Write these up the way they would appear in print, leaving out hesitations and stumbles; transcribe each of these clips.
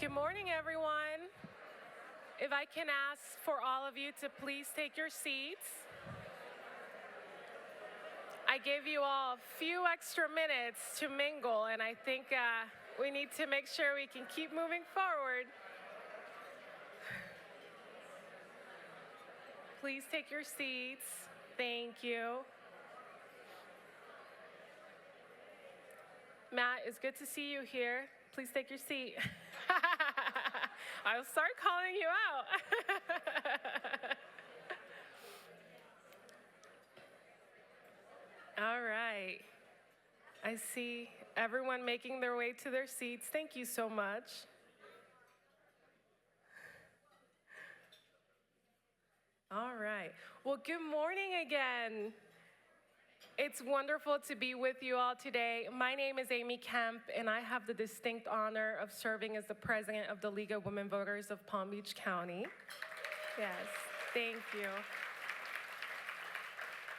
Good morning, everyone. If I can ask for all of you to please take your seats. I gave you all a few extra minutes to mingle, and I think we need to make sure we can keep moving forward. Please take your seats. Thank you. Matt, it's good to see you here. Please take your seat. I'll start calling you out. All right. I see everyone making their way to their seats. Thank you so much. All right. Well, good morning again. It's wonderful to be with you all today. My name is Amy Kemp, and I have the distinct honor of serving as the president of the League of Women Voters of Palm Beach County. Yes, thank you.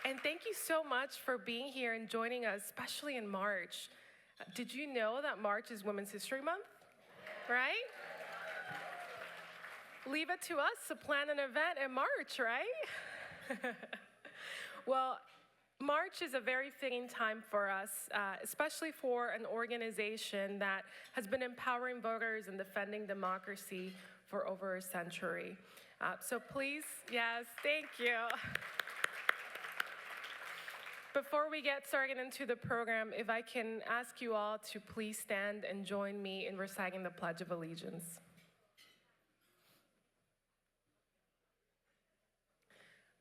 And thank you so much for being here and joining us, especially in March. Did you know that March is Women's History Month, right? Leave it to us to plan an event in March, right? Well, March is a very fitting time for us, especially for an organization that has been empowering voters and defending democracy for over a century. So please, yes, thank you. Before we get started into the program, if I can ask you all to please stand and join me in reciting the Pledge of Allegiance.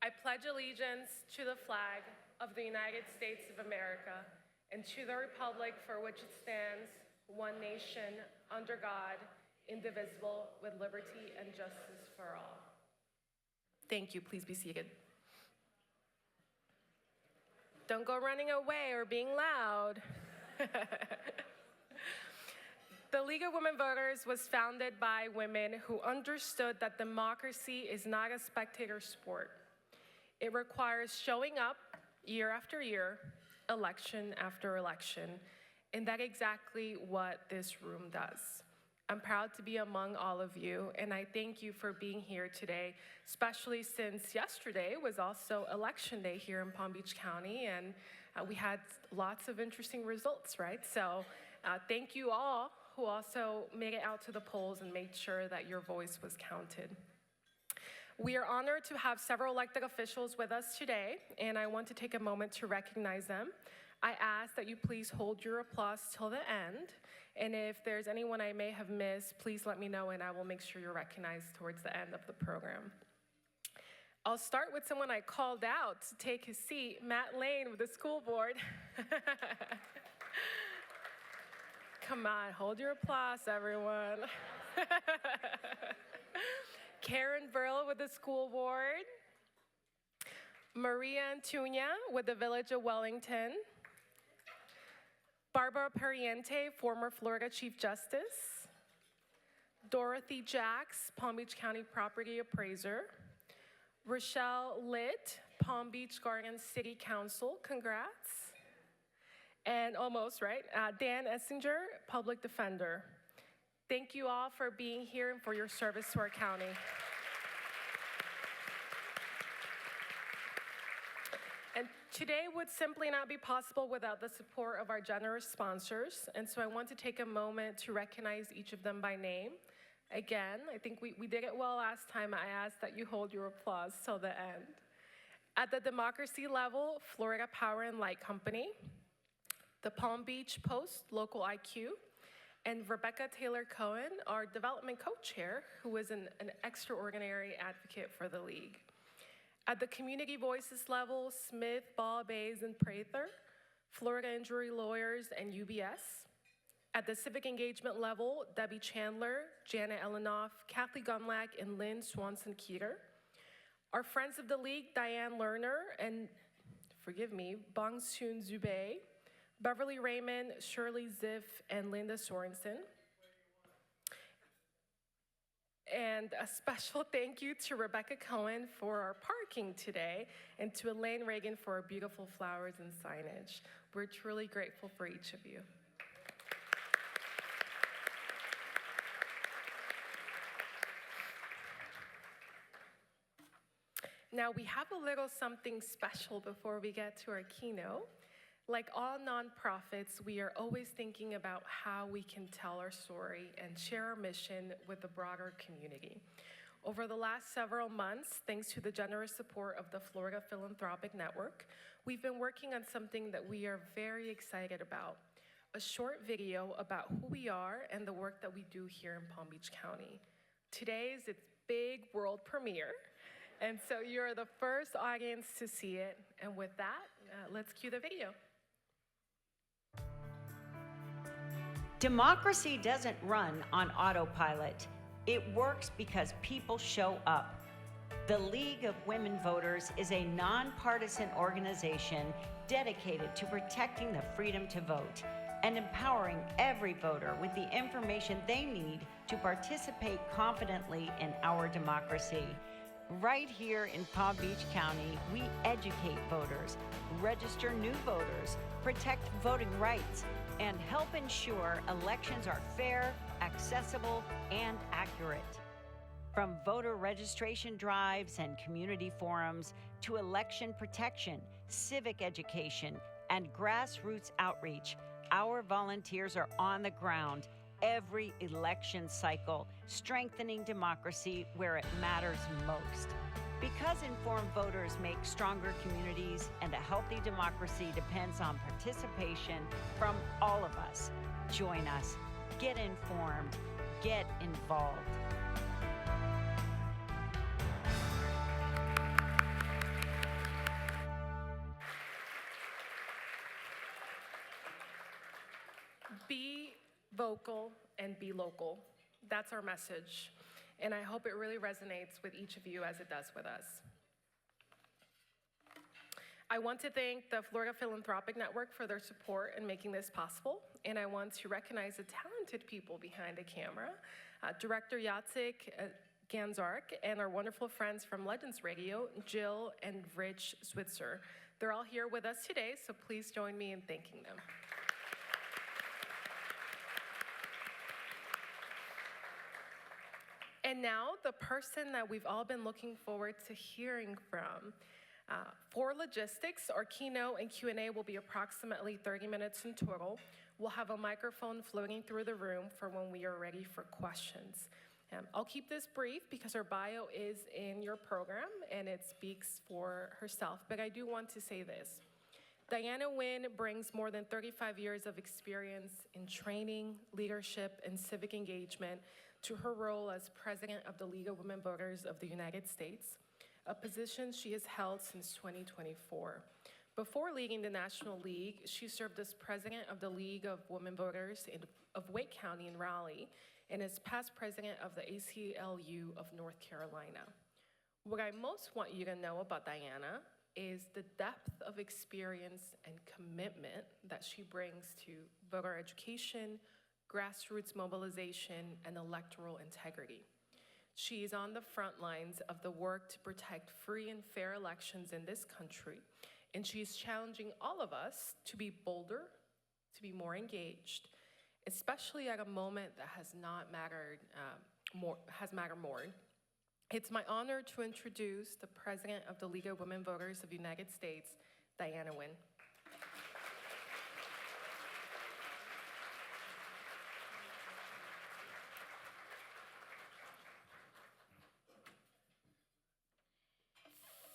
I pledge allegiance to the flag of the United States of America and to the republic for which it stands, one nation, under God, indivisible, with liberty and justice for all. Thank you. Please be seated. Don't go running away or being loud. The League of Women Voters was founded by women who understood that democracy is not a spectator sport. It requires showing up year after year, election after election, and that's exactly what this room does. I'm proud to be among all of you, and I thank you for being here today, especially since yesterday was also election day here in Palm Beach County, and we had lots of interesting results, right? So thank you all who also made it out to the polls and made sure that your voice was counted. We are honored to have several elected officials with us today, and I want to take a moment to recognize them. I ask that you please hold your applause till the end, and if there's anyone I may have missed, please let me know and I will make sure you're recognized towards the end of the program. I'll start with someone I called out to take his seat, Matt Lane with the school board. Come on, hold your applause, everyone. Karen Burl with the school board. Maria Antuña with the Village of Wellington. Barbara Pariente, former Florida Chief Justice. Dorothy Jacks, Palm Beach County Property Appraiser. Rochelle Litt, Palm Beach Gardens City Council, congrats. And almost, right? Dan Essinger, Public Defender. Thank you all for being here and for your service to our county. And today would simply not be possible without the support of our generous sponsors. And so I want to take a moment to recognize each of them by name. Again, I think we did it well last time. I ask that you hold your applause till the end. At the democracy level, Florida Power and Light Company, the Palm Beach Post, Local IQ, and Rebecca Taylor Cohen, our development co-chair, who is an extraordinary advocate for the League. At the community voices level, Smith, Ball, Bays, and Prather, Florida Injury Lawyers, and UBS. At the civic engagement level, Debbie Chandler, Janet Elenoff, Kathy Gunlack, and Lynn Swanson-Keeter. Our friends of the League, Diane Lerner, and, forgive me, Bongsoon Zubei, Beverly Raymond, Shirley Ziff, and Linda Sorensen. And a special thank you to Rebecca Cohen for our parking today, and to Elaine Reagan for our beautiful flowers and signage. We're truly grateful for each of you. Now, we have a little something special before we get to our keynote. Like all nonprofits, we are always thinking about how we can tell our story and share our mission with the broader community. Over the last several months, thanks to the generous support of the Florida Philanthropic Network, we've been working on something that we are very excited about, a short video about who we are and the work that we do here in Palm Beach County. Today is its big world premiere, and so you're the first audience to see it. And with that, let's cue the video. Democracy doesn't run on autopilot. It works because people show up. The League of Women Voters is a nonpartisan organization dedicated to protecting the freedom to vote and empowering every voter with the information they need to participate confidently in our democracy. Right here in Palm Beach County, we educate voters, register new voters, protect voting rights, and help ensure elections are fair, accessible, and accurate. From voter registration drives and community forums to election protection, civic education, and grassroots outreach, our volunteers are on the ground every election cycle, strengthening democracy where it matters most. Because informed voters make stronger communities and a healthy democracy depends on participation from all of us. Join us. Get informed. Get involved. Be vocal and be local. That's our message. And I hope it really resonates with each of you as it does with us. I want to thank the Florida Philanthropic Network for their support in making this possible. And I want to recognize the talented people behind the camera, Director Jacek Ganzark and our wonderful friends from Legends Radio, Jill and Rich Switzer. They're all here with us today, so please join me in thanking them. And now, the person that we've all been looking forward to hearing from. For logistics, our keynote and Q&A will be approximately 30 minutes in total. We'll have a microphone floating through the room for when we are ready for questions. I'll keep this brief because her bio is in your program and it speaks for herself, but I do want to say this. Dianna Wynn brings more than 35 years of experience in training, leadership, and civic engagement to her role as president of the League of Women Voters of the United States, a position she has held since 2024. Before leading the National League, she served as president of the League of Women Voters of Wake County in Raleigh, and is past president of the ACLU of North Carolina. What I most want you to know about Dianna is the depth of experience and commitment that she brings to voter education, grassroots mobilization, and electoral integrity. She is on the front lines of the work to protect free and fair elections in this country, and she is challenging all of us to be bolder, to be more engaged, especially at a moment that has mattered more. It's my honor to introduce the president of the League of Women Voters of the United States, Dianna Wynn.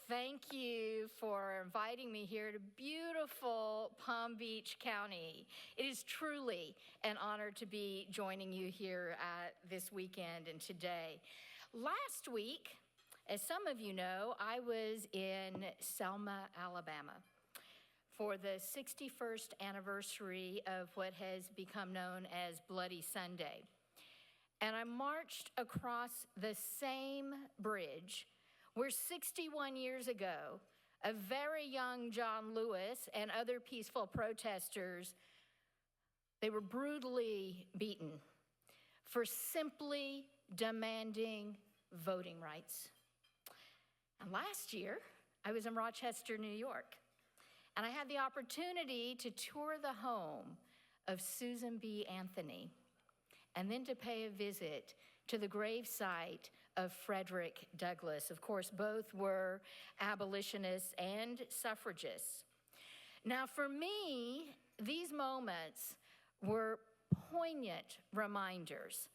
Thank you for inviting me here to beautiful Palm Beach County. It is truly an honor to be joining you here this weekend and today. Last week, as some of you know, I was in Selma, Alabama for the 61st anniversary of what has become known as Bloody Sunday. And I marched across the same bridge where 61 years ago, a very young John Lewis and other peaceful protesters, they were brutally beaten for simply demanding voting rights. And last year, I was in Rochester, New York, and I had the opportunity to tour the home of Susan B. Anthony, and then to pay a visit to the gravesite of Frederick Douglass. Of course, both were abolitionists and suffragists. Now, for me, these moments were poignant reminders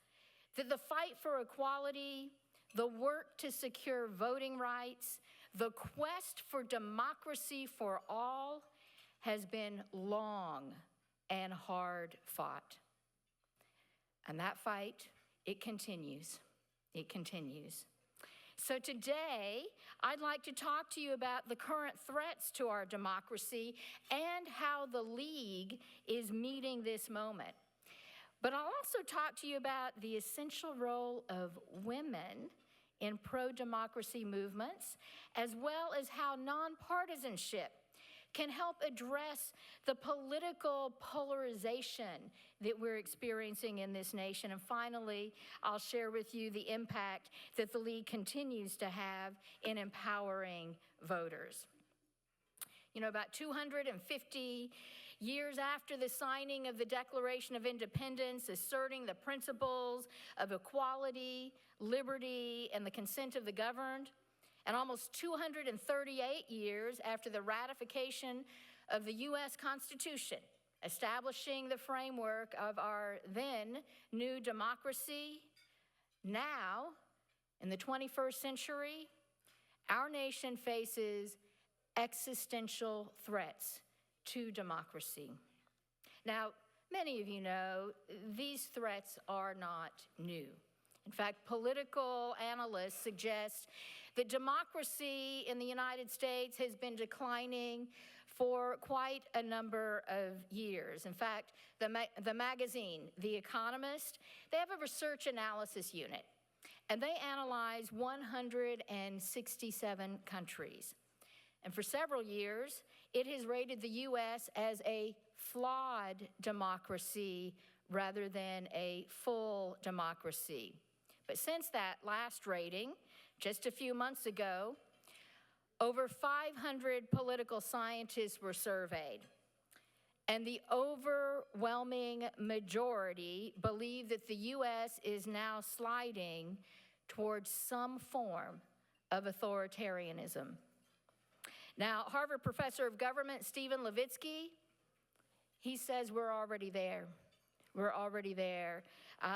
that the fight for equality, the work to secure voting rights, the quest for democracy for all has been long and hard fought. And that fight, it continues. It continues. So today, I'd like to talk to you about the current threats to our democracy and how the League is meeting this moment. But I'll also talk to you about the essential role of women in pro-democracy movements, as well as how nonpartisanship can help address the political polarization that we're experiencing in this nation. And finally, I'll share with you the impact that the League continues to have in empowering voters. You know, about 250 years after the signing of the Declaration of Independence, asserting the principles of equality, liberty, and the consent of the governed, and almost 238 years after the ratification of the U.S. Constitution, establishing the framework of our then new democracy, now, in the 21st century, our nation faces existential threats to democracy. Now, many of you know these threats are not new. In fact, political analysts suggest that democracy in the United States has been declining for quite a number of years. In fact, the magazine, The Economist, they have a research analysis unit, and they analyze 167 countries. And for several years, it has rated the U.S. as a flawed democracy rather than a full democracy. But since that last rating, just a few months ago, over 500 political scientists were surveyed, and the overwhelming majority believe that the U.S. is now sliding towards some form of authoritarianism. Now, Harvard professor of government Stephen Levitsky, he says we're already there. We're already there.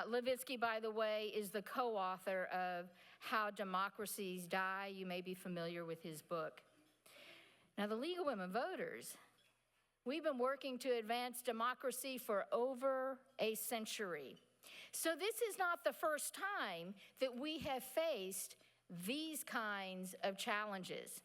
Levitsky, by the way, is the co-author of How Democracies Die. You may be familiar with his book. Now, the League of Women Voters, we've been working to advance democracy for over a century. So this is not the first time that we have faced these kinds of challenges.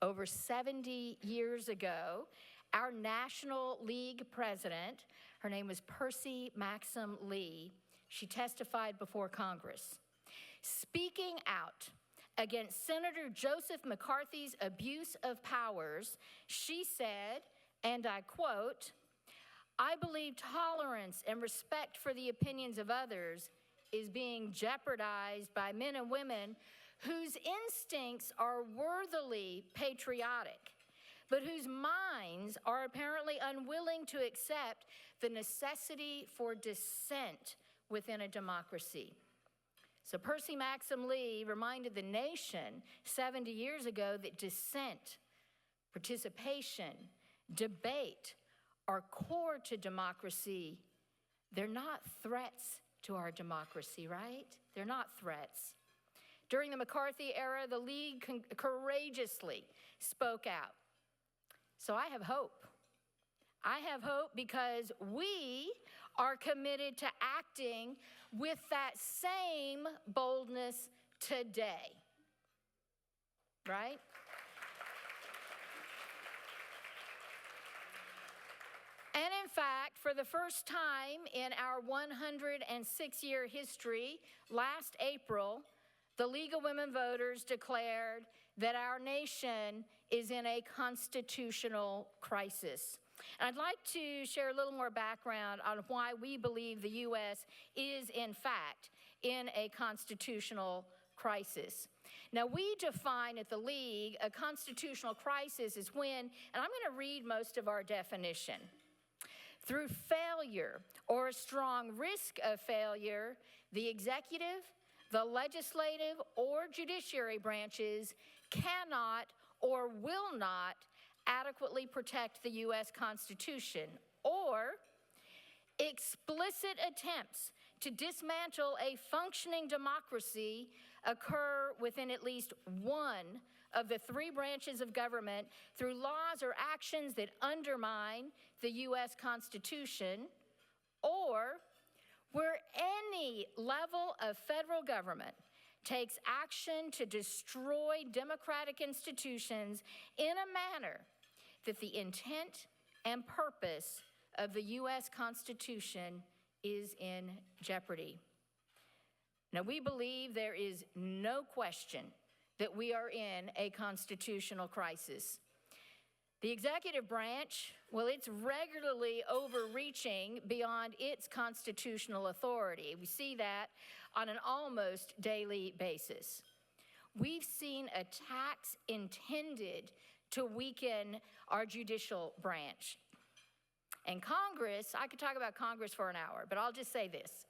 Over 70 years ago, our National League president, her name was Percy Maxim Lee, she testified before Congress, speaking out against Senator Joseph McCarthy's abuse of powers. She said, and I quote, "I believe tolerance and respect for the opinions of others is being jeopardized by men and women whose instincts are worthily patriotic, but whose minds are apparently unwilling to accept the necessity for dissent within a democracy." So Percy Maxim Lee reminded the nation 70 years ago that dissent, participation, debate are core to democracy. They're not threats to our democracy, right? They're not threats. During the McCarthy era, the League courageously spoke out. So I have hope. I have hope because we are committed to acting with that same boldness today, right? And in fact, for the first time in our 106-year history, last April, the League of Women Voters declared that our nation is in a constitutional crisis. And I'd like to share a little more background on why we believe the U.S. is, in fact, in a constitutional crisis. Now, we define at the League a constitutional crisis is when, and I'm going to read most of our definition, through failure or a strong risk of failure, the executive, The legislative or judiciary branches cannot or will not adequately protect the U.S. Constitution, or explicit attempts to dismantle a functioning democracy occur within at least one of the three branches of government through laws or actions that undermine the U.S. Constitution, or where any level of federal government takes action to destroy democratic institutions in a manner that the intent and purpose of the U.S. Constitution is in jeopardy. Now, we believe there is no question that we are in a constitutional crisis. The executive branch, well, it's regularly overreaching beyond its constitutional authority. We see that on an almost daily basis. We've seen attacks intended to weaken our judicial branch. And Congress, I could talk about Congress for an hour, but I'll just say this.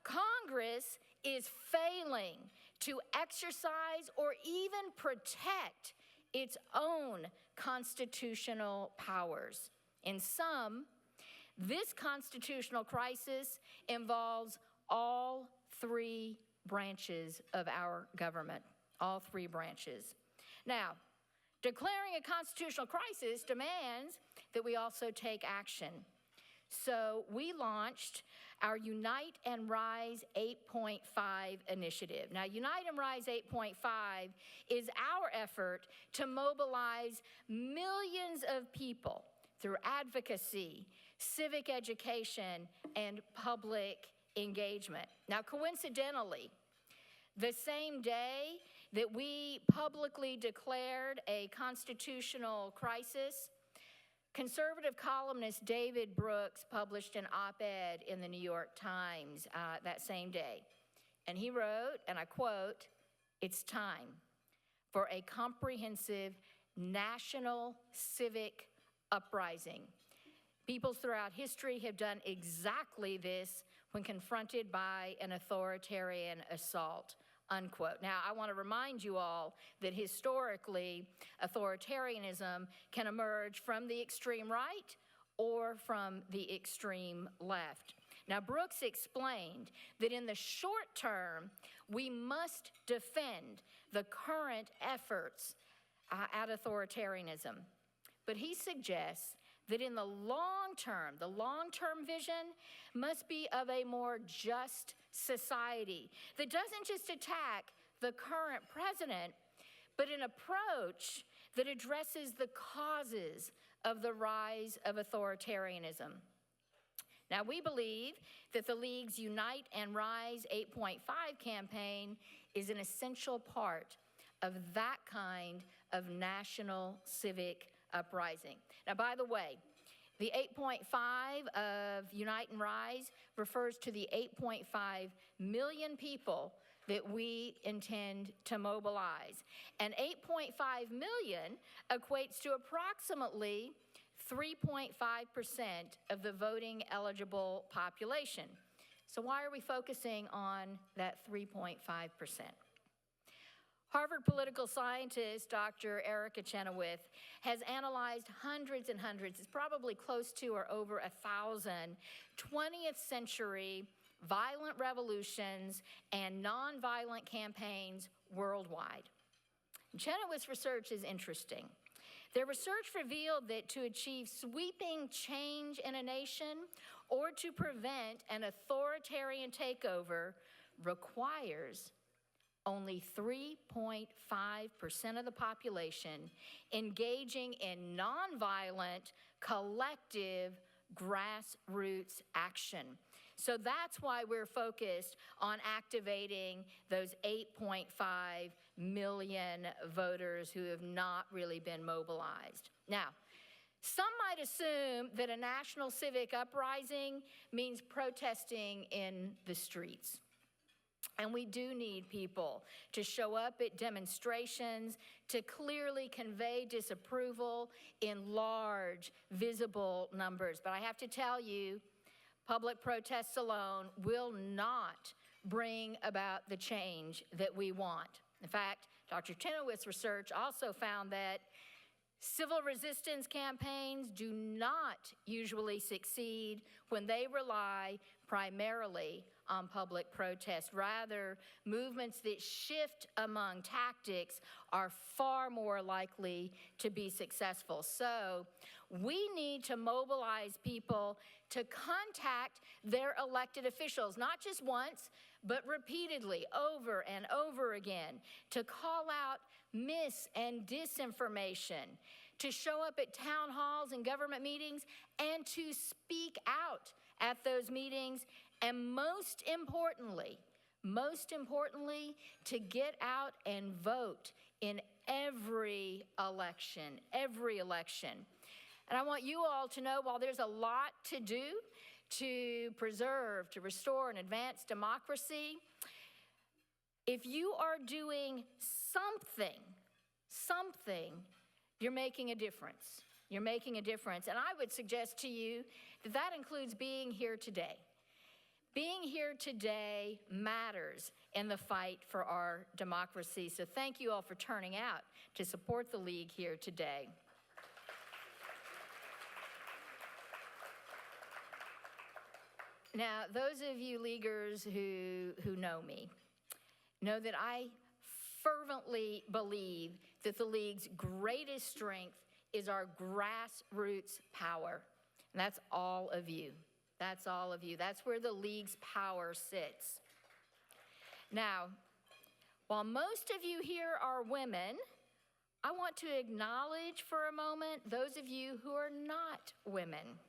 Congress is failing to exercise or even protect its own constitutional powers. In sum, this constitutional crisis involves all three branches of our government, all three branches. Now, declaring a constitutional crisis demands that we also take action. So we launched our Unite and Rise 8.5 initiative. Now, Unite and Rise 8.5 is our effort to mobilize millions of people through advocacy, civic education, and public engagement. Now, coincidentally, the same day that we publicly declared a constitutional crisis, conservative columnist David Brooks published an op-ed in the New York Times that same day. And he wrote, and I quote, "It's time for a comprehensive national civic uprising. Peoples throughout history have done exactly this when confronted by an authoritarian assault," unquote. Now, I want to remind you all that historically, authoritarianism can emerge from the extreme right or from the extreme left. Now, Brooks explained that in the short term, we must defend the current efforts at authoritarianism. But he suggests that in the long term vision must be of a more just society that doesn't just attack the current president, but an approach that addresses the causes of the rise of authoritarianism. Now, we believe that the League's Unite and Rise 8.5 campaign is an essential part of that kind of national civic uprising. Now, by the way, the 8.5 of Unite and Rise refers to the 8.5 million people that we intend to mobilize. And 8.5 million equates to approximately 3.5% of the voting eligible population. So why are we focusing on that 3.5%? Harvard political scientist Dr. Erica Chenoweth has analyzed hundreds and hundreds, it's probably close to or over 1,000 20th century violent revolutions and nonviolent campaigns worldwide. Chenoweth's research is interesting. Their research revealed that to achieve sweeping change in a nation or to prevent an authoritarian takeover requires only 3.5% of the population engaging in nonviolent, collective, grassroots action. So that's why we're focused on activating those 8.5 million voters who have not really been mobilized. Now, some might assume that a national civic uprising means protesting in the streets. And we do need people to show up at demonstrations to clearly convey disapproval in large, visible numbers. But I have to tell you, public protests alone will not bring about the change that we want. In fact, Dr. Chenoweth's research also found that civil resistance campaigns do not usually succeed when they rely primarily on public protest. Rather, movements that shift among tactics are far more likely to be successful. So we need to mobilize people to contact their elected officials, not just once, but repeatedly, over and over again, to call out mis- and disinformation, to show up at town halls and government meetings, and to speak out at those meetings, and most importantly, to get out and vote in every election. And I want you all to know, while there's a lot to do to preserve, to restore, and advance democracy, if you are doing something, you're making a difference. You're making a difference. And I would suggest to you that that includes being here today. Being here today matters in the fight for our democracy. So thank you all for turning out to support the League here today. Now, those of you Leaguers who know me know that I fervently believe that the League's greatest strength is our grassroots power. And that's all of you. That's all of you. That's where the League's power sits. Now, while most of you here are women, I want to acknowledge for a moment those of you who are not women.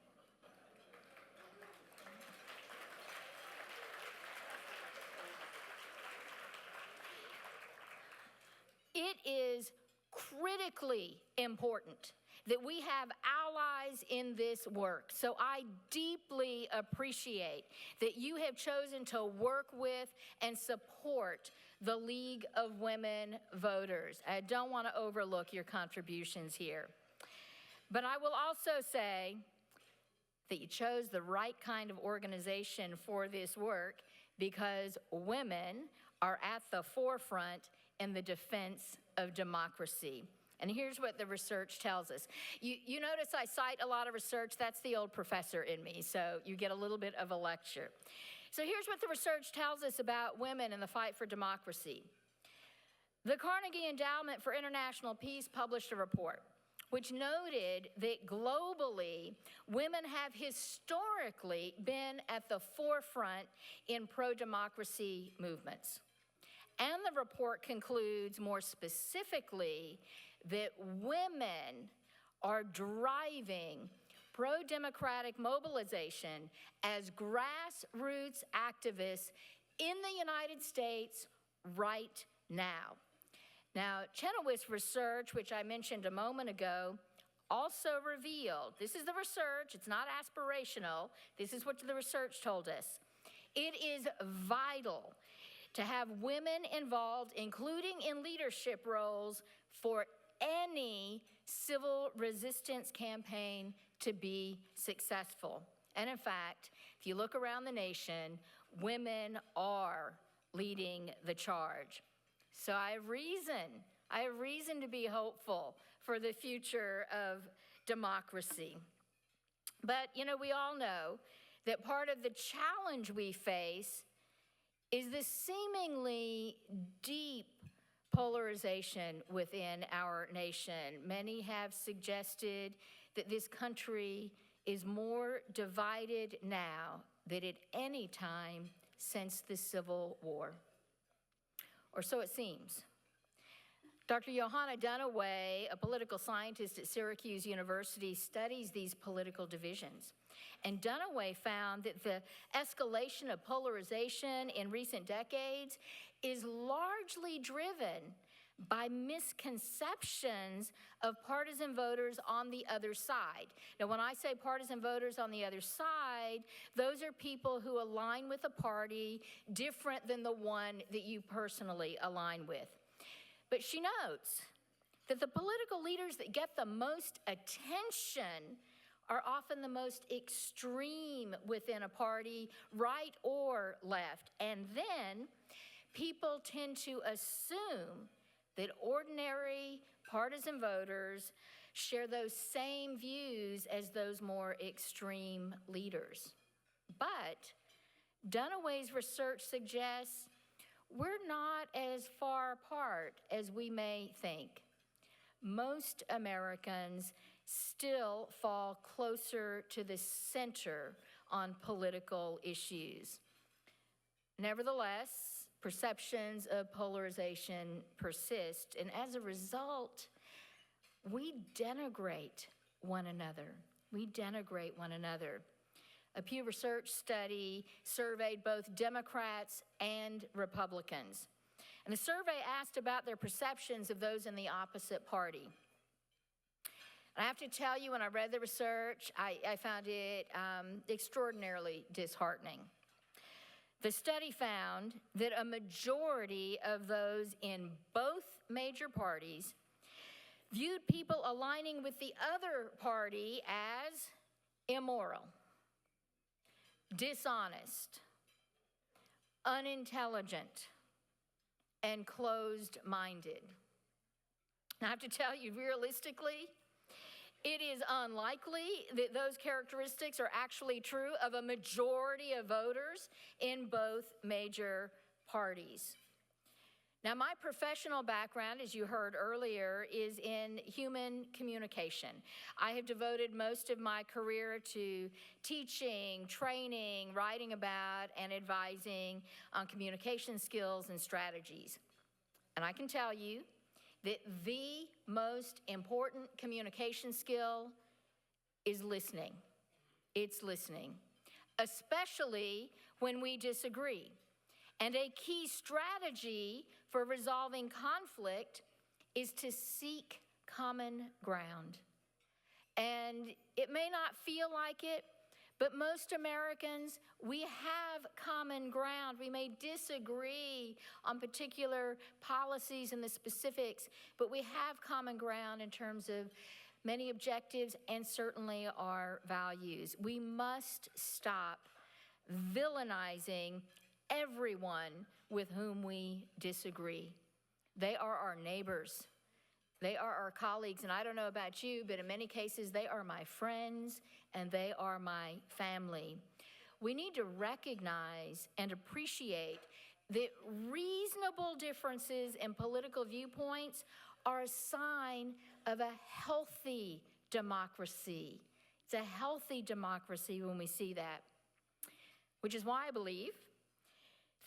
It is critically important that we have allies in this work. So I deeply appreciate that you have chosen to work with and support the League of Women Voters. I don't want to overlook your contributions here. But I will also say that you chose the right kind of organization for this work, because women are at the forefront in the defense of democracy. And here's what the research tells us. You notice I cite a lot of research. That's the old professor in me, so you get a little bit of a lecture. So here's what the research tells us about women in the fight for democracy. The Carnegie Endowment for International Peace published a report which noted that globally, women have historically been at the forefront in pro-democracy movements. And the report concludes more specifically that women are driving pro-democratic mobilization as grassroots activists in the United States right now. Now, Chenoweth's research, which I mentioned a moment ago, also revealed, this is the research, it's not aspirational, this is what the research told us. It is vital to have women involved, including in leadership roles, for any civil resistance campaign to be successful. And in fact, if you look around the nation, women are leading the charge. So I have reason to be hopeful for the future of democracy. But, we all know that part of the challenge we face is the seemingly deep polarization within our nation. Many have suggested that this country is more divided now than at any time since the Civil War. Or so it seems. Dr. Johanna Dunaway, a political scientist at Syracuse University, studies these political divisions. And Dunaway found that the escalation of polarization in recent decades is largely driven by misconceptions of partisan voters on the other side. Now, when I say partisan voters on the other side, those are people who align with a party different than the one that you personally align with. But she notes that the political leaders that get the most attention are often the most extreme within a party, right or left. And then people tend to assume that ordinary partisan voters share those same views as those more extreme leaders. But Dunaway's research suggests we're not as far apart as we may think. Most Americans still fall closer to the center on political issues. Nevertheless, perceptions of polarization persist, and as a result, we denigrate one another. We denigrate one another. A Pew Research study surveyed both Democrats and Republicans. And the survey asked about their perceptions of those in the opposite party. And I have to tell you, when I read the research, I found it extraordinarily disheartening. The study found that a majority of those in both major parties viewed people aligning with the other party as immoral, dishonest, unintelligent, and closed-minded. I have to tell you, realistically, it is unlikely that those characteristics are actually true of a majority of voters in both major parties. Now, my professional background, as you heard earlier, is in human communication. I have devoted most of my career to teaching, training, writing about, and advising on communication skills and strategies. And I can tell you that the most important communication skill is listening. It's listening, especially when we disagree. And a key strategy for resolving conflict is to seek common ground. And it may not feel like it, but most Americans, we have common ground. We may disagree on particular policies and the specifics, but we have common ground in terms of many objectives and certainly our values. We must stop villainizing everyone with whom we disagree. They are our neighbors. They are our colleagues, and I don't know about you, but in many cases, they are my friends and they are my family. We need to recognize and appreciate that reasonable differences in political viewpoints are a sign of a healthy democracy. It's a healthy democracy when we see that, which is why I believe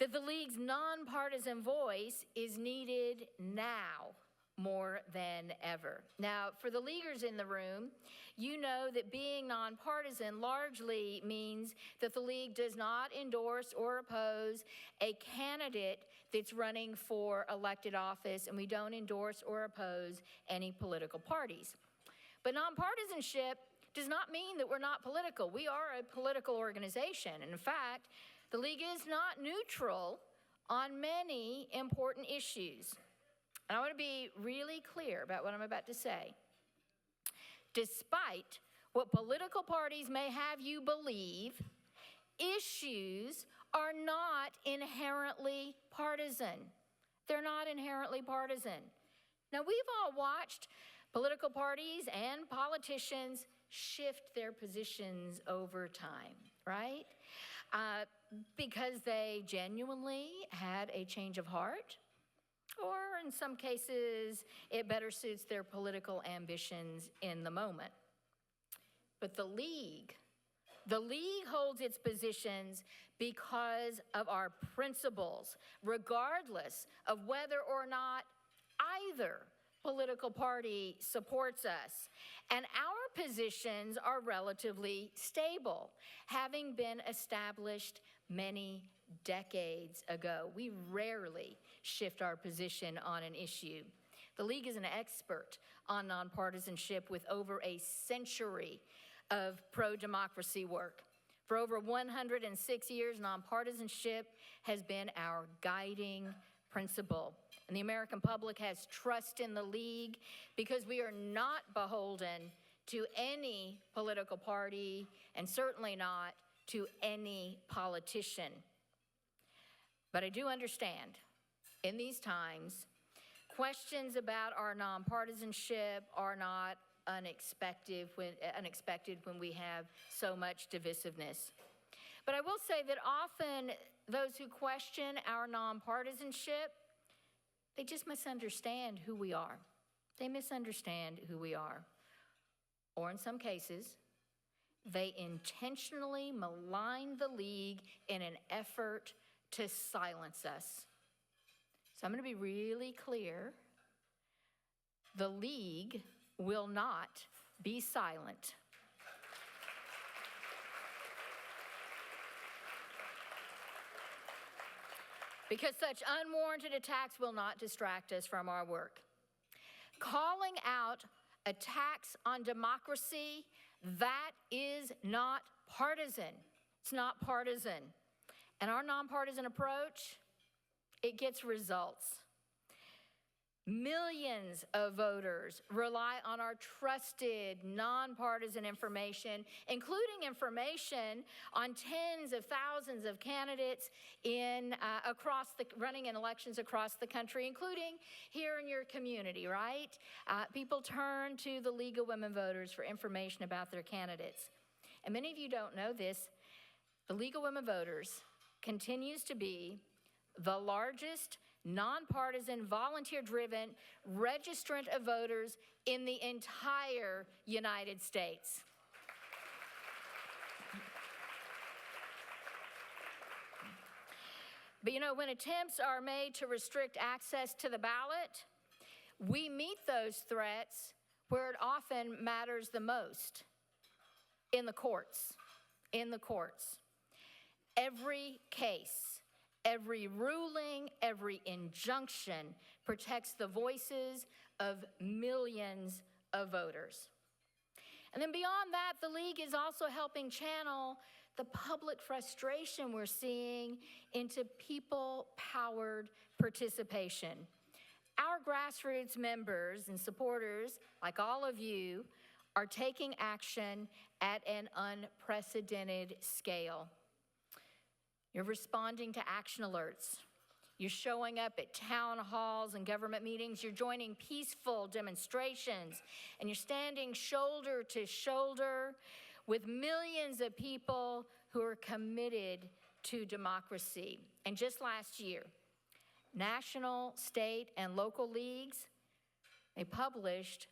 that the League's nonpartisan voice is needed now more than ever. Now, for the Leaguers in the room, you know that being nonpartisan largely means that the League does not endorse or oppose a candidate that's running for elected office, and we don't endorse or oppose any political parties. But nonpartisanship does not mean that we're not political. We are a political organization. And in fact, the League is not neutral on many important issues. And I want to be really clear about what I'm about to say. Despite what political parties may have you believe, issues are not inherently partisan. They're not inherently partisan. Now, we've all watched political parties and politicians shift their positions over time, right? Because they genuinely had a change of heart, or in some cases, it better suits their political ambitions in the moment. But the League holds its positions because of our principles, regardless of whether or not either political party supports us. And our positions are relatively stable, having been established many decades ago. We rarely shift our position on an issue. The League is an expert on nonpartisanship with over a century of pro-democracy work. For over 106 years, nonpartisanship has been our guiding principle. And the American public has trust in the League because we are not beholden to any political party, and certainly not to any politician. But I do understand, in these times, questions about our nonpartisanship are not unexpected when we have so much divisiveness. But I will say that often those who question our nonpartisanship, they just misunderstand who we are. They misunderstand who we are. Or in some cases, they intentionally malign the League in an effort to silence us. So I'm going to be really clear. The League will not be silent. Because such unwarranted attacks will not distract us from our work. Calling out attacks on democracy, that is not partisan. It's not partisan. And our nonpartisan approach, it gets results. Millions of voters rely on our trusted, nonpartisan information, including information on tens of thousands of candidates running in elections across the country, including here in your community, right? People turn to the League of Women Voters for information about their candidates. And many of you don't know this. The League of Women Voters continues to be the largest nonpartisan, volunteer-driven registrant of voters in the entire United States. But you know, when attempts are made to restrict access to the ballot, we meet those threats where it often matters the most, in the courts. In the courts. Every case, every ruling, every injunction protects the voices of millions of voters. And then beyond that, the League is also helping channel the public frustration we're seeing into people-powered participation. Our grassroots members and supporters, like all of you, are taking action at an unprecedented scale. You're responding to action alerts. You're showing up at town halls and government meetings. You're joining peaceful demonstrations. And you're standing shoulder to shoulder with millions of people who are committed to democracy. And just last year, national, state, and local leagues, they published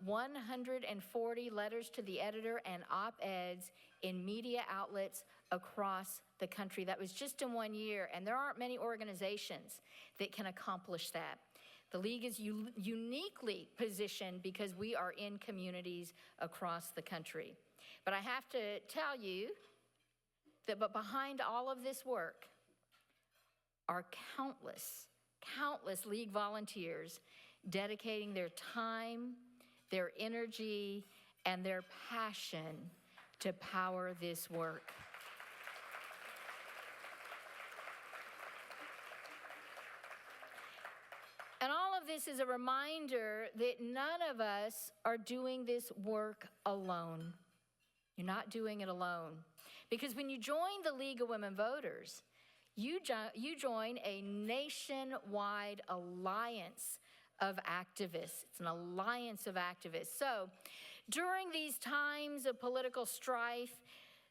140 letters to the editor and op-eds in media outlets across the country. That was just in 1 year, and there aren't many organizations that can accomplish that. The League is uniquely positioned because we are in communities across the country. But I have to tell you that behind all of this work are countless League volunteers dedicating their time, their energy, and their passion to power this work. And all of this is a reminder that none of us are doing this work alone. You're not doing it alone. Because when you join the League of Women Voters, you join a nationwide alliance of activists. It's an alliance of activists. So during these times of political strife,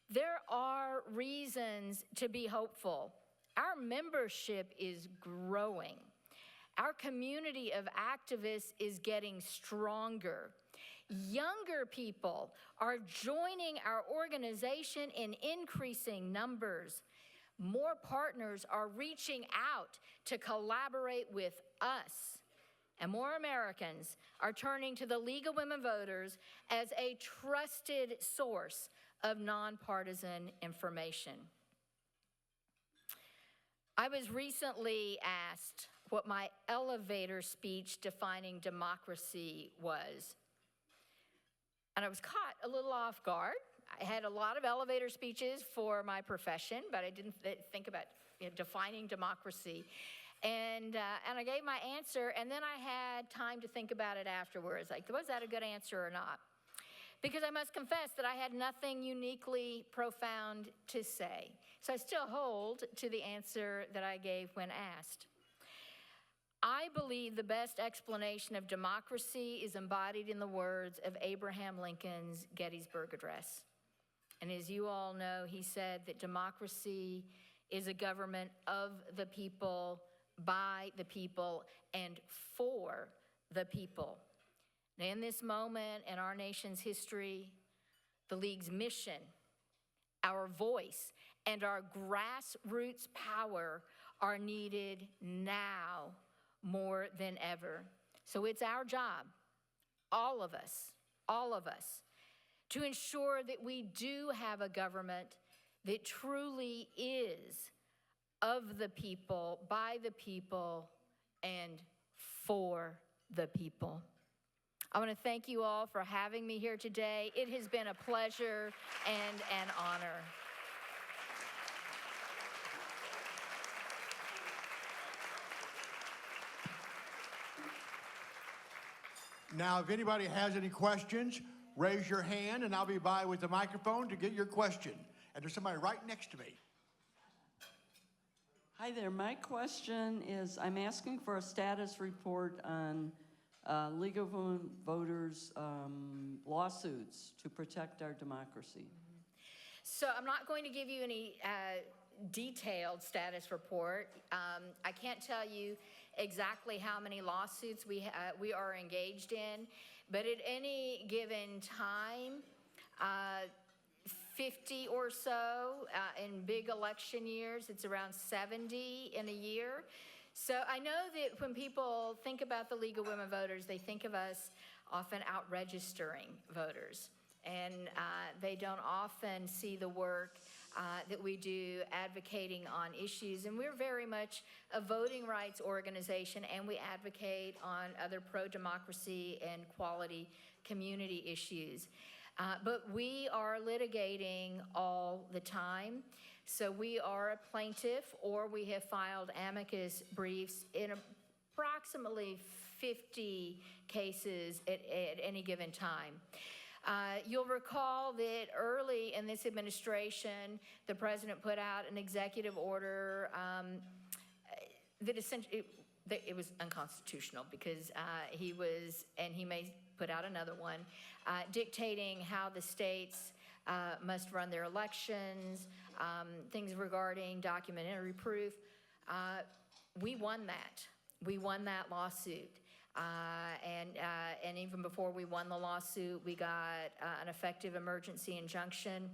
there are reasons to be hopeful. Our membership is growing. Our community of activists is getting stronger. Younger people are joining our organization in increasing numbers. More partners are reaching out to collaborate with us. And more Americans are turning to the League of Women Voters as a trusted source of nonpartisan information. I was recently asked what my elevator speech defining democracy was. And I was caught a little off guard. I had a lot of elevator speeches for my profession, but I didn't think about defining democracy. And I gave my answer, and then I had time to think about it afterwards. Like, was that a good answer or not? because I must confess that I had nothing uniquely profound to say. So I still hold to the answer that I gave when asked. I believe the best explanation of democracy is embodied in the words of Abraham Lincoln's Gettysburg Address. And as you all know, he said that democracy is a government of the people, by the people, and for the people. And in this moment in our nation's history, the League's mission, our voice, and our grassroots power are needed now more than ever. So it's our job, all of us, to ensure that we do have a government that truly is of the people, by the people, and for the people. I want to thank you all for having me here today. It has been a pleasure and an honor. Now, if anybody has any questions, raise your hand and I'll be by with the microphone to get your question. And there's somebody right next to me. Hi there. My question is, I'm asking for a status report on League of Women Voters lawsuits to protect our democracy. So I'm not going to give you any detailed status report. I can't tell you exactly how many lawsuits we are engaged in, but at any given time, 50 or so. In big election years, it's around 70 in a year. So I know that when people think about the League of Women Voters, they think of us often out registering voters. And they don't often see the work that we do advocating on issues. And we're very much a voting rights organization, and we advocate on other pro-democracy and quality community issues. But we are litigating all the time. So we are a plaintiff, or we have filed amicus briefs in approximately 50 cases at any given time. You'll recall that early in this administration, the president put out an executive order that essentially, it was unconstitutional because he may put out another one, dictating how the states must run their elections, things regarding documentary proof. We won that. We won that lawsuit. And even before we won the lawsuit, we got an effective emergency injunction.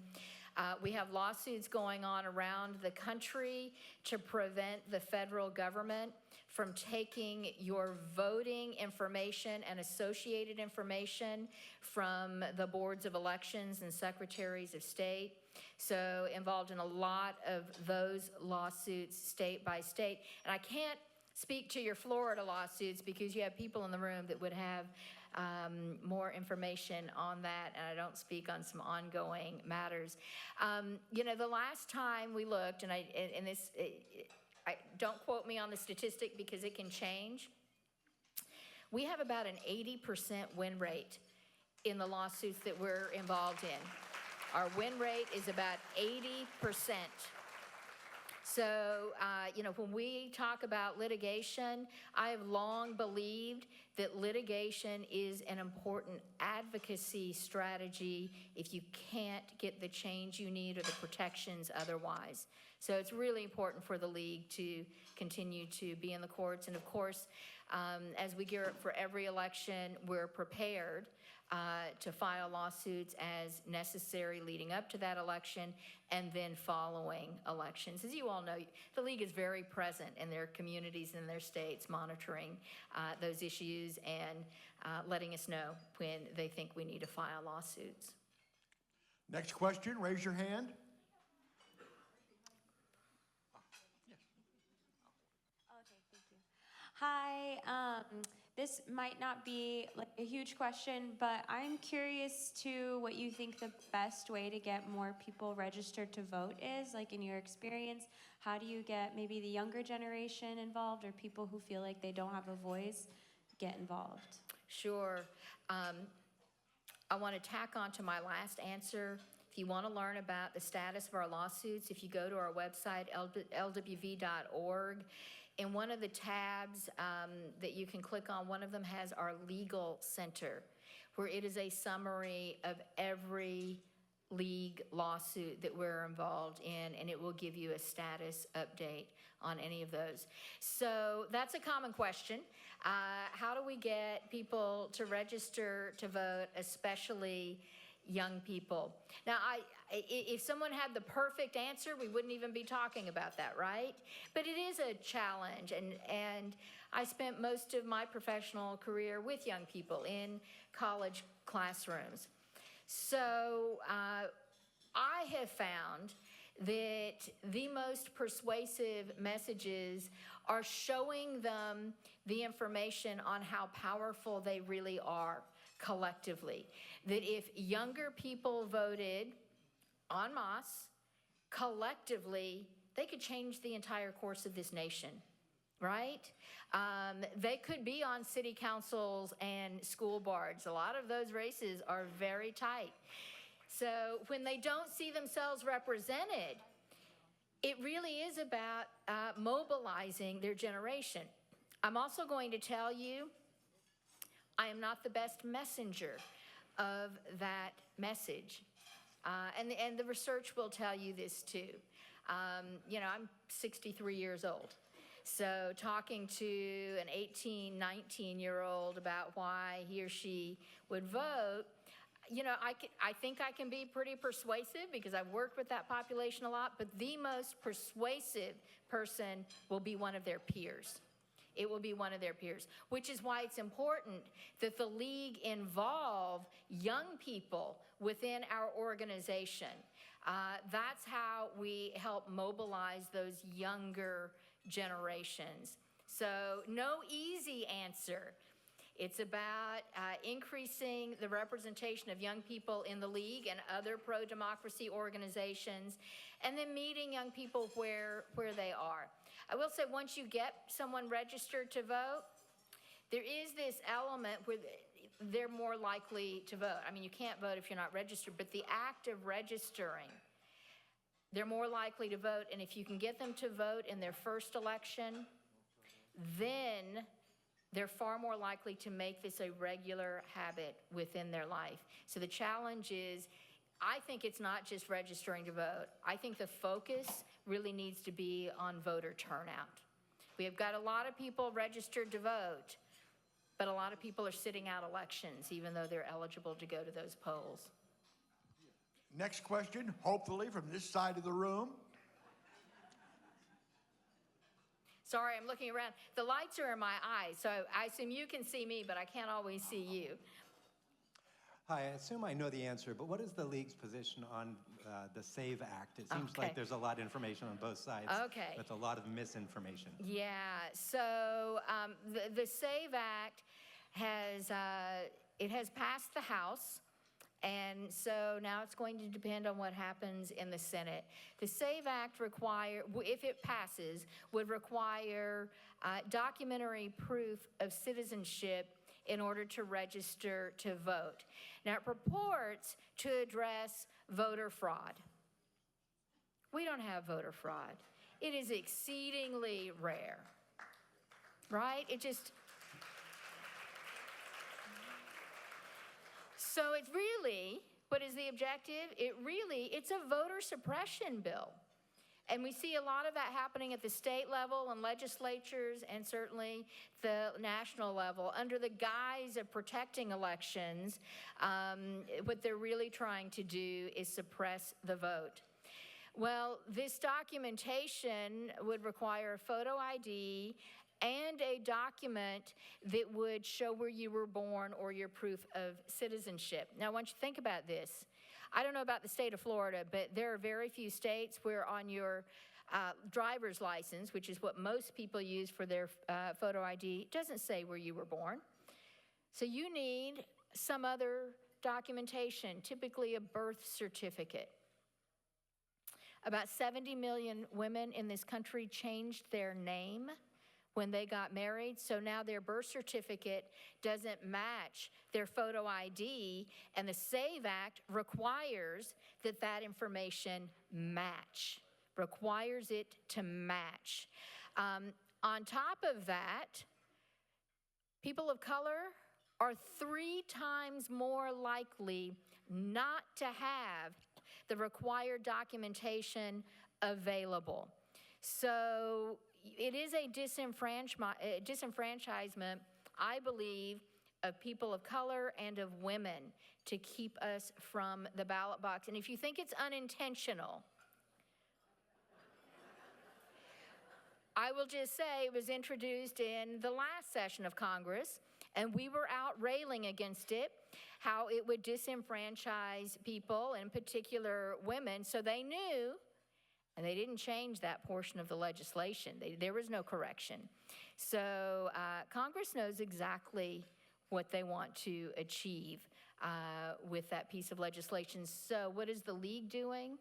We have lawsuits going on around the country to prevent the federal government from taking your voting information and associated information from the boards of elections and secretaries of state. So involved in a lot of those lawsuits state by state. And I can't speak to your Florida lawsuits because you have people in the room that would have more information on that, and I don't speak on some ongoing matters. You know, the last time we looked, and don't quote me on the statistic because it can change. We have about an 80% win rate in the lawsuits that we're involved in. Our win rate is about 80%. So, you know, when we talk about litigation, I have long believed that litigation is an important advocacy strategy if you can't get the change you need or the protections otherwise. So it's really important for the league to continue to be in the courts. And of course, as we gear up for every election, we're prepared to file lawsuits as necessary leading up to that election and then following elections. As you all know, the league is very present in their communities and their states, monitoring those issues and letting us know when they think we need to file lawsuits. Next question, raise your hand. Okay, thank you. Hi, this might not be like a huge question, but I'm curious to what you think the best way to get more people registered to vote is, like in your experience. How do you get maybe the younger generation involved, or people who feel like they don't have a voice get involved? Sure. I want to tack on to my last answer. If you want to learn about the status of our lawsuits, if you go to our website, LWV.org, in one of the tabs that you can click on, one of them has our legal center, where it is a summary of every league lawsuit that we're involved in, and it will give you a status update on any of those. So that's a common question. How do we get people to register to vote, especially young people? Now, if someone had the perfect answer, we wouldn't even be talking about that, right? But it is a challenge, and I spent most of my professional career with young people in college classrooms. So I have found that the most persuasive messages are showing them the information on how powerful they really are collectively. That if younger people voted en masse, collectively, they could change the entire course of this nation, right? They could be on city councils and school boards. A lot of those races are very tight. So when they don't see themselves represented, it really is about mobilizing their generation. I'm also going to tell you, I am not the best messenger of that message. And the research will tell you this too. You know, I'm 63 years old. So talking to an 18, 19-year-old about why he or she would vote, you know, I think I can be pretty persuasive because I've worked with that population a lot, but the most persuasive person will be one of their peers. It will be one of their peers, which is why it's important that the league involve young people within our organization. That's how we help mobilize those younger generations. So no easy answer. It's about increasing the representation of young people in the league and other pro-democracy organizations, and then meeting young people where they are. I will say, once you get someone registered to vote, there is this element where they're more likely to vote. I mean, you can't vote if you're not registered, but the act of registering, they're more likely to vote. And if you can get them to vote in their first election, then they're far more likely to make this a regular habit within their life. So the challenge is, I think it's not just registering to vote. I think the focus really needs to be on voter turnout. We have got a lot of people registered to vote, but a lot of people are sitting out elections, even though they're eligible to go to those polls. Next question, hopefully from this side of the room. Sorry, I'm looking around. The lights are in my eyes, so I assume you can see me, but I can't always see you. Hi, I assume I know the answer, but what is the league's position on the SAVE Act? It seems like there's a lot of information on both sides. Okay. With a lot of misinformation. Yeah, so the SAVE Act has passed the House, and so now it's going to depend on what happens in the Senate. The SAVE Act if it passes, would require documentary proof of citizenship in order to register to vote. Now, it purports to address voter fraud. We don't have voter fraud. It is exceedingly rare, right? So it's really, what is the objective? It's a voter suppression bill. And we see a lot of that happening at the state level and legislatures, and certainly the national level. Under the guise of protecting elections, what they're really trying to do is suppress the vote. Well, this documentation would require a photo ID and a document that would show where you were born or your proof of citizenship. Now, I want you to think about this. I don't know about the state of Florida, but there are very few states where on your driver's license, which is what most people use for their photo ID, it doesn't say where you were born. So you need some other documentation, typically a birth certificate. About 70 million women in this country changed their name when they got married, so now their birth certificate doesn't match their photo ID, and the SAVE Act requires that that information match, requires it to match. On top of that, people of color are 3 times more likely not to have the required documentation available. So it is a disenfranchisement, I believe, of people of color and of women to keep us from the ballot box. And if you think it's unintentional, I will just say it was introduced in the last session of Congress, and we were out railing against it, how it would disenfranchise people, in particular women, so they knew, and they didn't change that portion of the legislation. There was no correction. So Congress knows exactly what they want to achieve with that piece of legislation. So what is the League doing?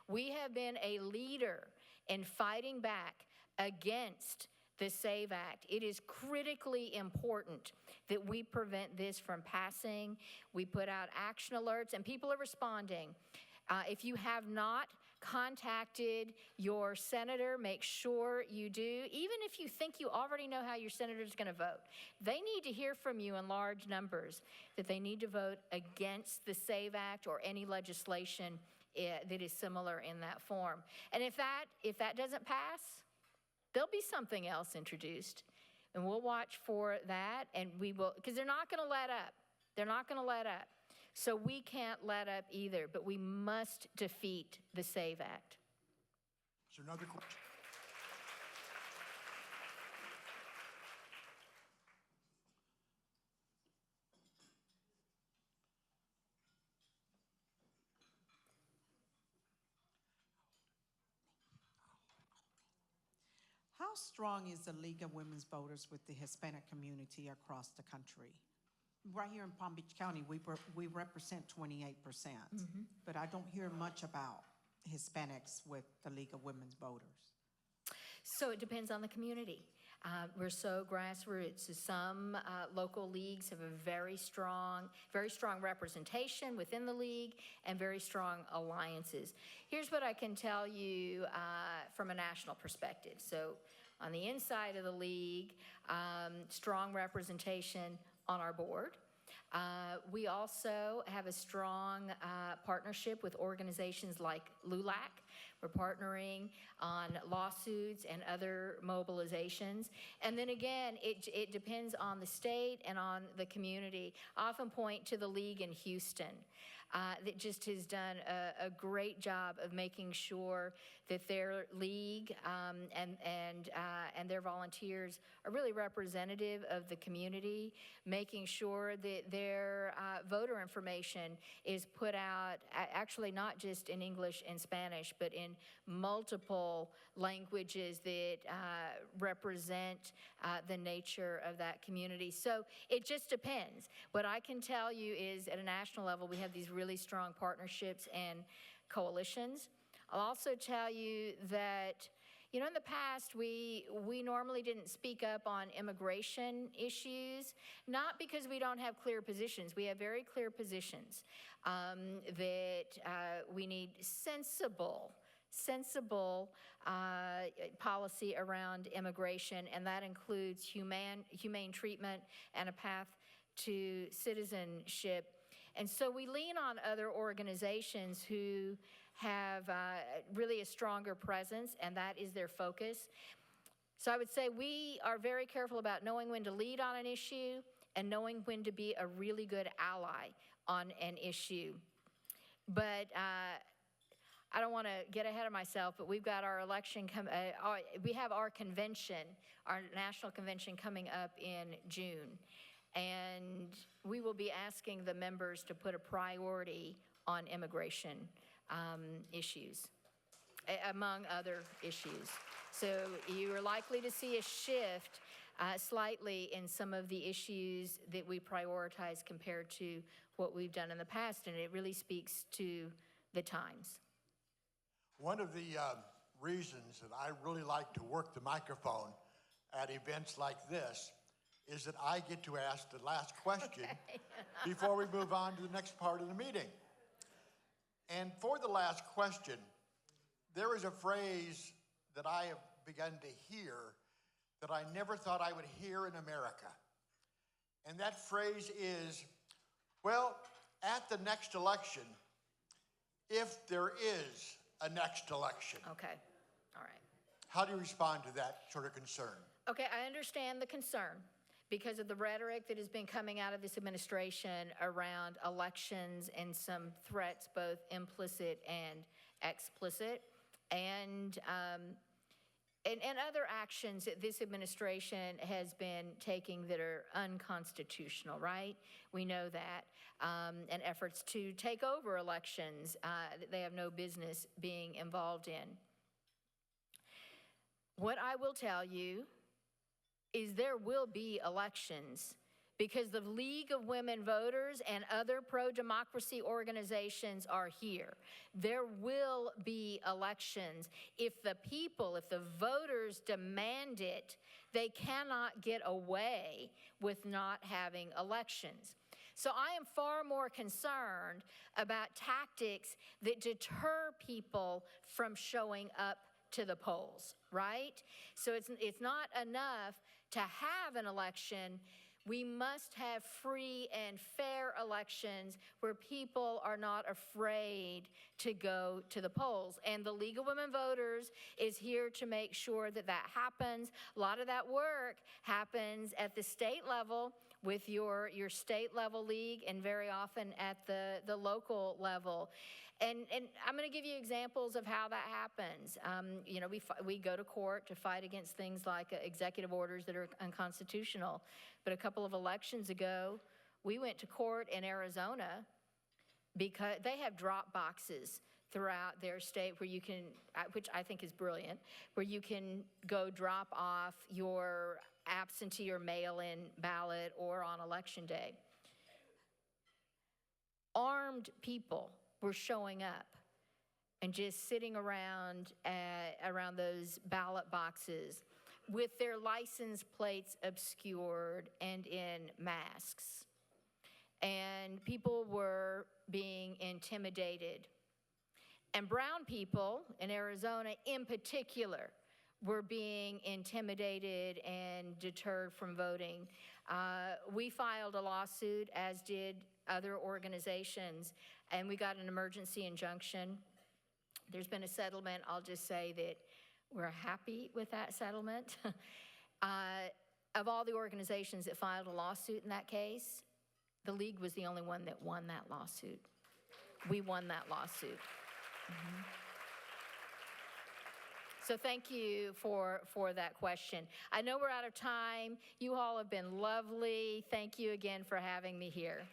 We have been a leader in fighting back against the SAVE Act. It is critically important that we prevent this from passing. We put out action alerts, and people are responding. If you have not contacted your senator, make sure you do. Even if you think you already know how your senator is going to vote, they need to hear from you in large numbers that they need to vote against the SAVE Act or any legislation that is similar in that form. And if that doesn't pass, there'll be something else introduced, and we'll watch for that, and we will, because they're not going to let up. They're not going to let up. So we can't let up either, but we must defeat the SAVE Act. Is there another question? How strong is the League of Women's Voters with the Hispanic community across the country? Right here in Palm Beach County, we represent 28%, but I don't hear much about Hispanics with the League of Women's Voters. So it depends on the community. We're so grassroots. Some local leagues have a very strong representation within the league and very strong alliances. Here's what I can tell you from a national perspective. So on the inside of the league, strong representation on our board. We also have a strong partnership with organizations like LULAC. We're partnering on lawsuits and other mobilizations. And then again, it depends on the state and on the community. I often point to the league in Houston that just has done a great job of making sure that their league and their volunteers are really representative of the community, making sure that their voter information is put out, actually not just in English and Spanish, but in multiple languages that represent the nature of that community. So it just depends. What I can tell you is at a national level, we have these really strong partnerships and coalitions. I'll also tell you that, you know, in the past, we normally didn't speak up on immigration issues, not because we don't have clear positions. We have very clear positions that we need sensible policy around immigration, and that includes humane treatment and a path to citizenship. And so we lean on other organizations who have really a stronger presence, and that is their focus. So I would say we are very careful about knowing when to lead on an issue and knowing when to be a really good ally on an issue. But I don't want to get ahead of myself, but we've got our election, we have our convention, our national convention coming up in June. And we will be asking the members to put a priority on immigration issues, among other issues. So you are likely to see a shift slightly in some of the issues that we prioritize compared to what we've done in the past, and it really speaks to the times. One of the reasons that I really like to work the microphone at events like this is that I get to ask the last question before we move on to the next part of the meeting. And for the last question, there is a phrase that I have begun to hear that I never thought I would hear in America. And that phrase is, well, at the next election, if there is a next election. Okay, all right. How do you respond to that sort of concern? Okay, I understand the concern because of the rhetoric that has been coming out of this administration around elections and some threats, both implicit and explicit, and other actions that this administration has been taking that are unconstitutional, right? We know that. And efforts to take over elections that they have no business being involved in. What I will tell you is there will be elections because the League of Women Voters and other pro-democracy organizations are here. There will be elections. If the people, if the voters demand it, they cannot get away with not having elections. So I am far more concerned about tactics that deter people from showing up to the polls, right? So it's not enough to have an election. We must have free and fair elections where people are not afraid to go to the polls. And the League of Women Voters is here to make sure that that happens. A lot of that work happens at the state level with your state level league and very often at the local level. And I'm going to give you examples of how that happens. You know, we go to court to fight against things like executive orders that are unconstitutional. But a couple of elections ago, we went to court in Arizona because they have drop boxes throughout their state where you can, which I think is brilliant, where you can go drop off your absentee or mail-in ballot or on election day. Armed people were showing up and just sitting around those ballot boxes with their license plates obscured and in masks. And people were being intimidated. And brown people in Arizona in particular were being intimidated and deterred from voting. We filed a lawsuit, as did other organizations, and we got an emergency injunction. There's been a settlement. I'll just say that we're happy with that settlement. Of all the organizations that filed a lawsuit in that case, the League was the only one that won that lawsuit. We won that lawsuit. Mm-hmm. So thank you for that question. I know we're out of time. You all have been lovely. Thank you again for having me here.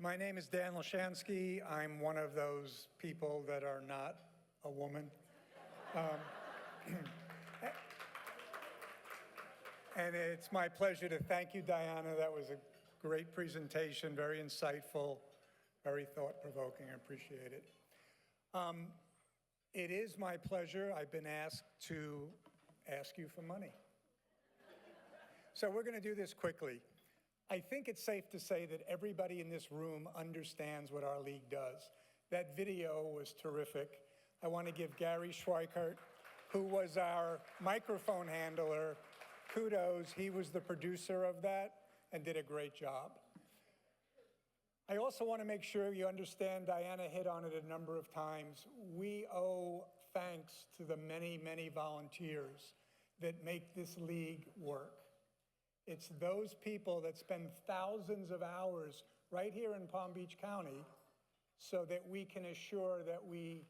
My name is Dan Lashansky. I'm one of those people that are not a woman. And it's my pleasure to thank you, Dianna. That was a great presentation, very insightful, very thought-provoking. I appreciate it. It is my pleasure. I've been asked to ask you for money. So we're going to do this quickly. I think it's safe to say that everybody in this room understands what our league does. That video was terrific. I want to give Gary Schweikart, who was our microphone handler, kudos. He was the producer of that and did a great job. I also want to make sure you understand, Dianna hit on it a number of times, we owe thanks to the many, many volunteers that make this league work. It's those people that spend thousands of hours right here in Palm Beach County so that we can assure that we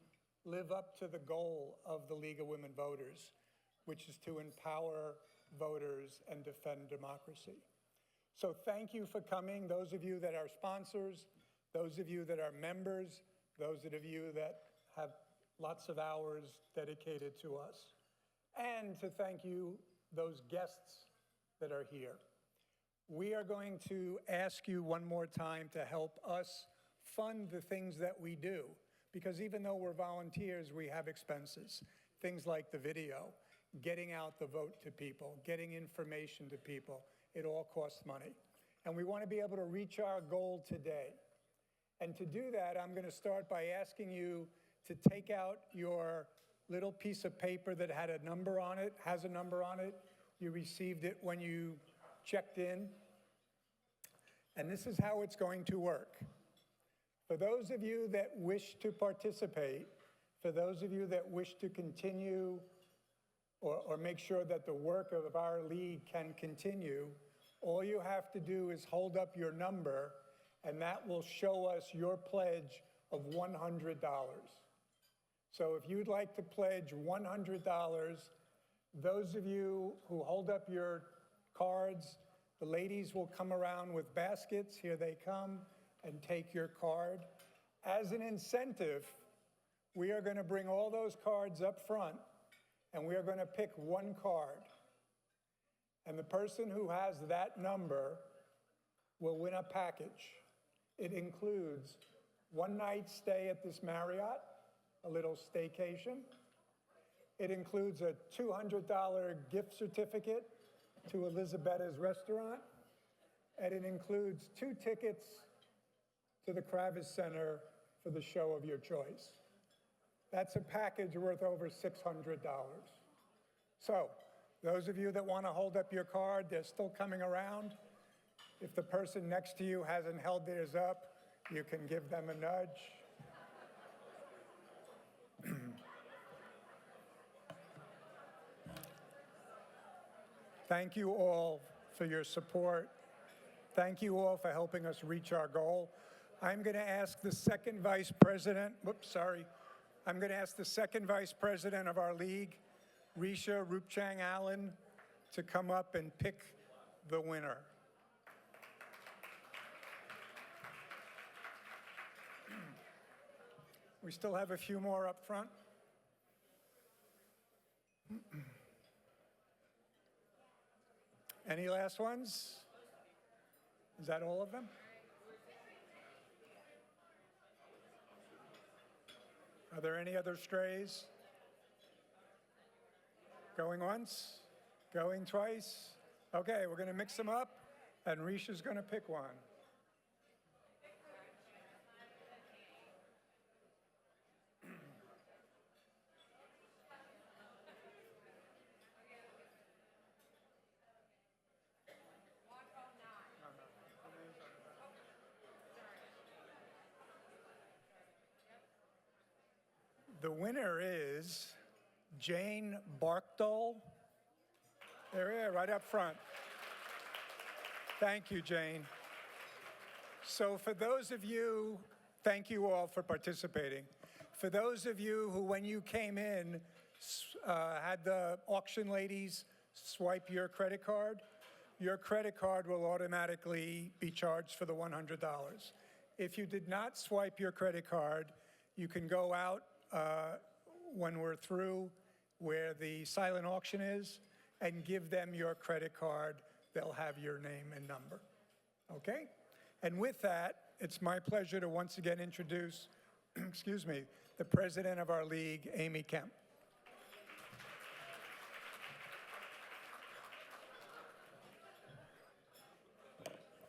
live up to the goal of the League of Women Voters, which is to empower voters and defend democracy. So thank you for coming, those of you that are sponsors, those of you that are members, those of you that have lots of hours dedicated to us, and to thank you, those guests that are here. we are going to ask you one more time to help us fund the things that we do. Because even though we're volunteers, we have expenses. Things like the video, getting out the vote to people, getting information to people, it all costs money. And we want to be able to reach our goal today. And to do that, I'm going to start by asking you to take out your little piece of paper that had a number on it, has a number on it. You received it when you checked in. And this is how it's going to work. For those of you that wish to participate, for those of you that wish to continue or make sure that the work of our league can continue, all you have to do is hold up your number, and that will show us your pledge of $100. So if you'd like to pledge $100, those of you who hold up your cards, the ladies will come around with baskets. Here they come, and take your card. As an incentive, we are going to bring all those cards up front, and we are going to pick one card. And the person who has that number will win a package. It includes one night stay at this Marriott, a little staycation. It includes a $200 gift certificate to Elisabetta's restaurant. And it includes 2 tickets to the Kravis Center for the show of your choice. That's a package worth over $600. So, those of you that want to hold up your card, they're still coming around. If the person next to you hasn't held theirs up, you can give them a nudge. Thank you all for your support. Thank you all for helping us reach our goal. I'm going to ask the second vice president, I'm going to ask the second vice president of our league, Risha Rupchang Allen, to come up and pick the winner. We still have a few more up front. Any last ones? Is that all of them? Are there any other strays? Going once? Going twice? Okay, we're going to mix them up, and Risha's going to pick one. The winner is Jane Barkdole. There we are, right up front. Thank you, Jane. So for those of you, thank you all for participating. For those of you who, when you came in, had the auction ladies swipe your credit card will automatically be charged for the $100. If you did not swipe your credit card, you can go out when we're through where the silent auction is and give them your credit card. They'll have your name and number. Okay? And with that, it's my pleasure to once again introduce, the president of our league, Amy Kemp.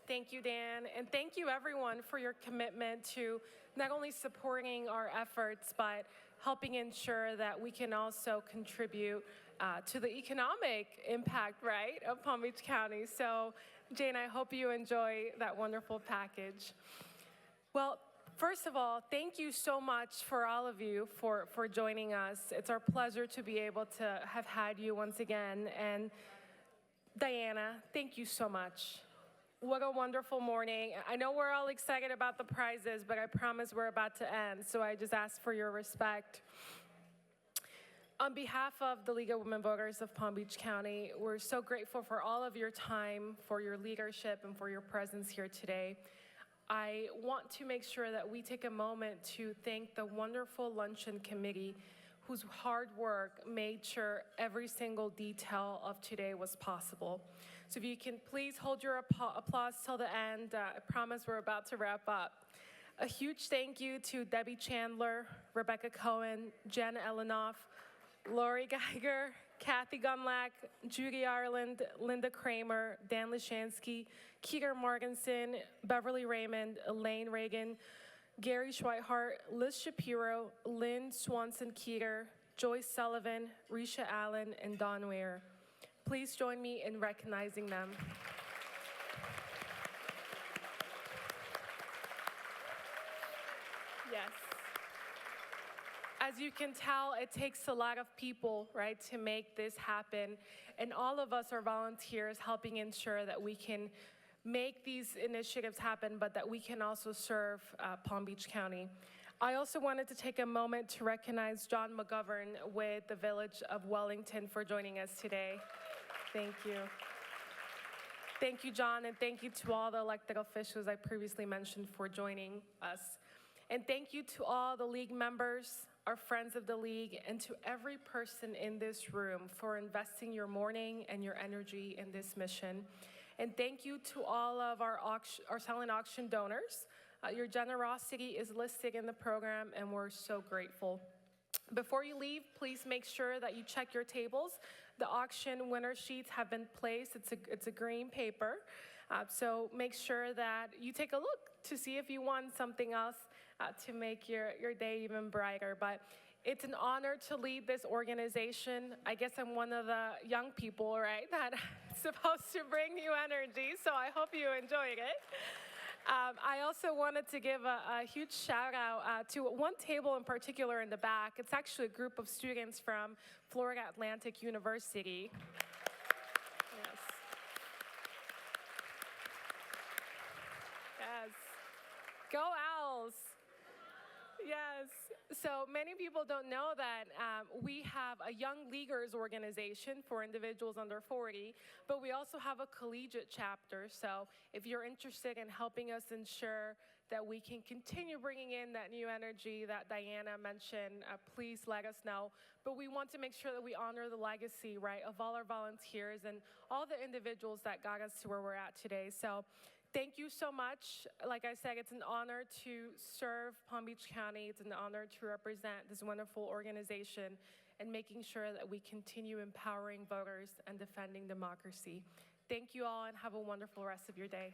Thank you, Dan, and thank you everyone for your commitment to not only supporting our efforts, but helping ensure that we can also contribute to the economic impact, right, of Palm Beach County. So, Jane, I hope you enjoy that wonderful package. Well, first of all, thank you so much for all of you for joining us. It's our pleasure to be able to have had you once again. And Dianna, thank you so much. What a wonderful morning. I know we're all excited about the prizes, but I promise we're about to end, so I just ask for your respect. On behalf of the League of Women Voters of Palm Beach County, we're so grateful for all of your time, for your leadership, and for your presence here today. I want to make sure that we take a moment to thank the wonderful Luncheon Committee whose hard work made sure every single detail of today was possible. So if you can please hold your applause till the end. I promise we're about to wrap up. A huge thank you to Debbie Chandler, Rebecca Cohen, Jen Elenoff, Lori Geiger, Kathy Gunlack, Judy Ireland, Linda Kramer, Dan Lishansky, Keeter Morganson, Beverly Raymond, Elaine Reagan, Gary Schweihart, Liz Shapiro, Lynn Swanson-Keeter, Joyce Sullivan, Risha Allen, and Don Ware. Please join me in recognizing them. Yes. As you can tell, it takes a lot of people, right, to make this happen. And all of us are volunteers helping ensure that we can make these initiatives happen, but that we can also serve Palm Beach County. I also wanted to take a moment to recognize John McGovern with the Village of Wellington for joining us today. Thank you. Thank you, John, and thank you to all the elected officials I previously mentioned for joining us. And thank you to all the League members, our friends of the League, and to every person in this room for investing your morning and your energy in this mission. And thank you to all of our silent auction donors. Your generosity is listed in the program, and we're so grateful. Before you leave, please make sure that you check your tables. The auction winner sheets have been placed. It's a green paper. So make sure that you take a look to see if you won something else to make your day even brighter. But it's an honor to lead this organization. I guess I'm one of the young people, right, that's supposed to bring you energy, so I hope you enjoyed it. I also wanted to give a huge shout out to one table in particular in the back. It's actually a group of students from Florida Atlantic University. Yes. Yes. Go Owls. Yes. So many people don't know that we have a Young Leaguers organization for individuals under 40, but we also have a collegiate chapter. So if you're interested in helping us ensure that we can continue bringing in that new energy that Dianna mentioned, please let us know. But we want to make sure that we honor the legacy, right, of all our volunteers and all the individuals that got us to where we're at today. So thank you so much. Like I said, it's an honor to serve Palm Beach County. It's an honor to represent this wonderful organization and making sure that we continue empowering voters and defending democracy. Thank you all and have a wonderful rest of your day.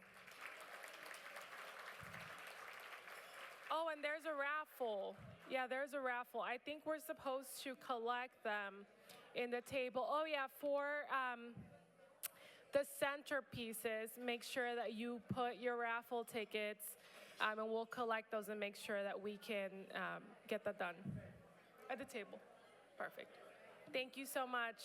Oh, and there's a raffle. Yeah, there's a raffle. I think we're supposed to collect them in the table. Oh yeah, for the centerpieces, make sure that you put your raffle tickets and we'll collect those and make sure that we can get that done at the table. Perfect. Thank you so much.